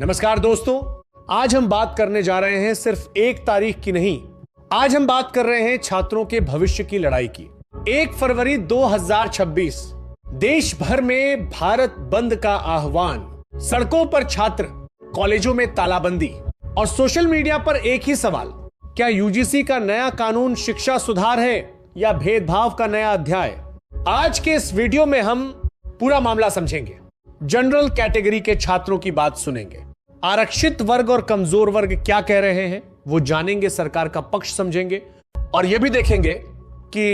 नमस्कार दोस्तों, आज हम बात करने जा रहे हैं सिर्फ एक तारीख की नहीं। आज हम बात कर रहे हैं छात्रों के भविष्य की लड़ाई की। 1 फरवरी 2026 देश भर में भारत बंद का आह्वान, सड़कों पर छात्र, कॉलेजों में तालाबंदी और सोशल मीडिया पर एक ही सवाल, क्या यूजीसी का नया कानून शिक्षा सुधार है या भेदभाव का नया अध्याय? आज के इस वीडियो में हम पूरा मामला समझेंगे, जनरल कैटेगरी के छात्रों की बात सुनेंगे, आरक्षित वर्ग और कमजोर वर्ग क्या कह रहे हैं वो जानेंगे, सरकार का पक्ष समझेंगे और यह भी देखेंगे कि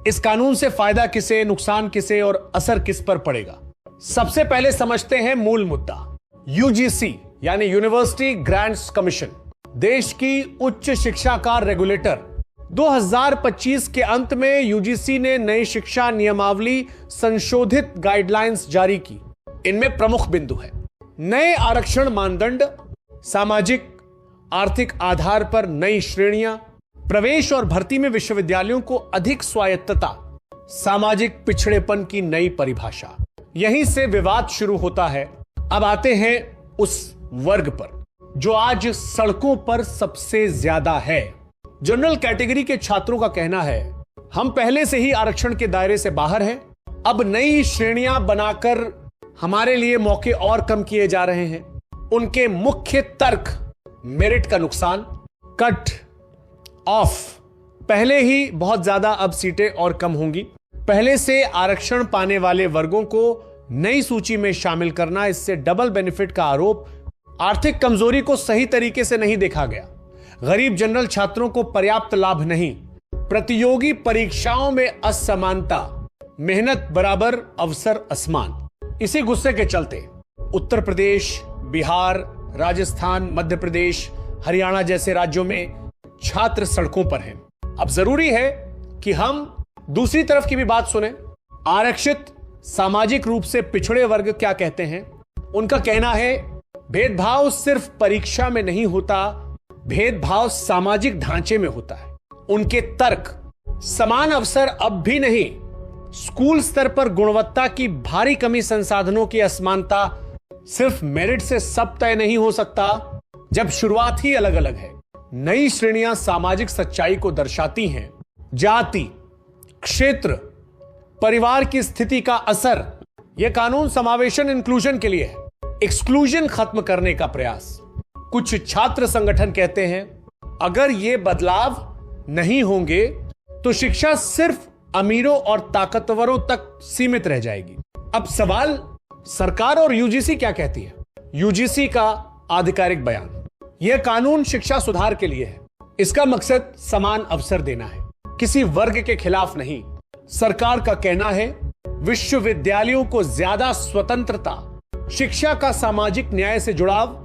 इस कानून से फायदा किसे, नुकसान किसे और असर किस पर पड़ेगा। सबसे पहले समझते हैं मूल मुद्दा। यूजीसी यानी यूनिवर्सिटी ग्रांट्स कमीशन, देश की उच्च शिक्षा का रेगुलेटर, 2025 के अंत में यूजीसी ने नई शिक्षा नियमावली संशोधित गाइडलाइंस जारी की। इनमें प्रमुख बिंदु है नए आरक्षण मानदंड, सामाजिक आर्थिक आधार पर नई श्रेणियां, प्रवेश और भर्ती में विश्वविद्यालयों को अधिक स्वायत्तता, सामाजिक पिछड़ेपन की नई परिभाषा। यहीं से विवाद शुरू होता है। अब आते हैं उस वर्ग पर जो आज सड़कों पर सबसे ज्यादा है। जनरल कैटेगरी के छात्रों का कहना है, हम पहले से ही आरक्षण के दायरे से बाहर हैं, अब नई श्रेणियां बनाकर हमारे लिए मौके और कम किए जा रहे हैं। उनके मुख्य तर्क, मेरिट का नुकसान, कट ऑफ, पहले ही बहुत ज्यादा अब सीटें और कम होंगी, पहले से आरक्षण पाने वाले वर्गों को नई सूची में शामिल करना, इससे डबल बेनिफिट का आरोप, आर्थिक कमजोरी को सही तरीके से नहीं देखा गया, गरीब जनरल छात्रों को पर्याप्त लाभ नहीं, प्रतियोगी परीक्षाओं में असमानता, मेहनत बराबर अवसर असमान। इसी गुस्से के चलते उत्तर प्रदेश, बिहार, राजस्थान, मध्य प्रदेश, हरियाणा जैसे राज्यों में छात्र सड़कों पर हैं। अब जरूरी है कि हम दूसरी तरफ की भी बात सुने। आरक्षित सामाजिक रूप से पिछड़े वर्ग क्या कहते हैं? उनका कहना है, भेदभाव सिर्फ परीक्षा में नहीं होता, भेदभाव सामाजिक ढांचे में होता है। उनके तर्क, समान अवसर अब भी नहीं, स्कूल स्तर पर गुणवत्ता की भारी कमी, संसाधनों की असमानता, सिर्फ मेरिट से सब तय नहीं हो सकता जब शुरुआत ही अलग अलग है। नई श्रेणियां सामाजिक सच्चाई को दर्शाती हैं। जाति, क्षेत्र, परिवार की स्थिति का असर। यह कानून समावेशन, इंक्लूजन के लिए है, एक्सक्लूजन खत्म करने का प्रयास। कुछ छात्र संगठन कहते हैं, अगर ये बदलाव नहीं होंगे तो शिक्षा सिर्फ अमीरों और ताकतवरों तक सीमित रह जाएगी। अब सवाल, सरकार और यूजीसी क्या कहती है? यूजीसी का आधिकारिक बयान, यह कानून शिक्षा सुधार के लिए है, इसका मकसद समान अवसर देना है, किसी वर्ग के खिलाफ नहीं। सरकार का कहना है, विश्वविद्यालयों को ज्यादा स्वतंत्रता, शिक्षा का सामाजिक न्याय से जुड़ाव,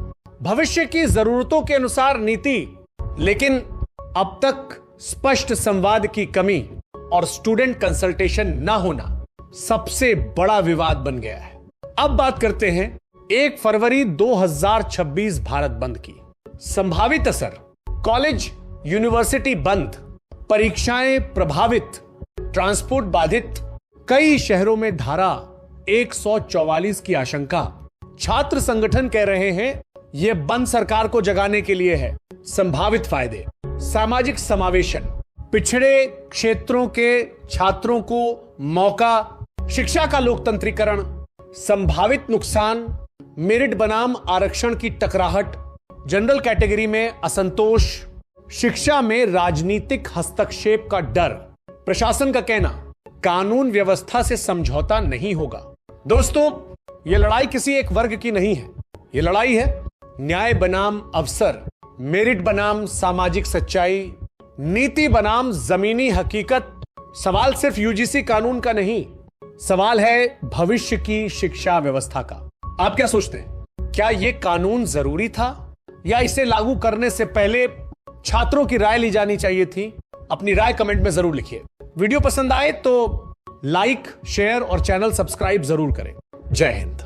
भविष्य की जरूरतों के अनुसार नीति, लेकिन अब तक स्पष्ट संवाद की कमी और स्टूडेंट कंसल्टेशन ना होना सबसे बड़ा विवाद बन गया है। अब बात करते हैं 1 फरवरी 2026 भारत बंद की। संभावित असर, कॉलेज यूनिवर्सिटी बंद, परीक्षाएं प्रभावित, ट्रांसपोर्ट बाधित, कई शहरों में धारा 144 की आशंका। छात्र संगठन कह रहे हैं, यह बंद सरकार को जगाने के लिए है। संभावित फायदे, सामाजिक समावेशन, पिछड़े क्षेत्रों के छात्रों को मौका, शिक्षा का लोकतंत्रीकरण। संभावित नुकसान, मेरिट बनाम आरक्षण की टकराहट, जनरल कैटेगरी में असंतोष, शिक्षा में राजनीतिक हस्तक्षेप का डर। प्रशासन का कहना, कानून व्यवस्था से समझौता नहीं होगा। दोस्तों, यह लड़ाई किसी एक वर्ग की नहीं है, यह लड़ाई है न्याय बनाम अवसर, मेरिट बनाम सामाजिक सच्चाई, नीति बनाम जमीनी हकीकत। सवाल सिर्फ यूजीसी कानून का नहीं, सवाल है भविष्य की शिक्षा व्यवस्था का। आप क्या सोचते हैं? क्या यह कानून जरूरी था या इसे लागू करने से पहले छात्रों की राय ली जानी चाहिए थी? अपनी राय कमेंट में जरूर लिखिए। वीडियो पसंद आए तो लाइक, शेयर और चैनल सब्सक्राइब जरूर करें। जय हिंद।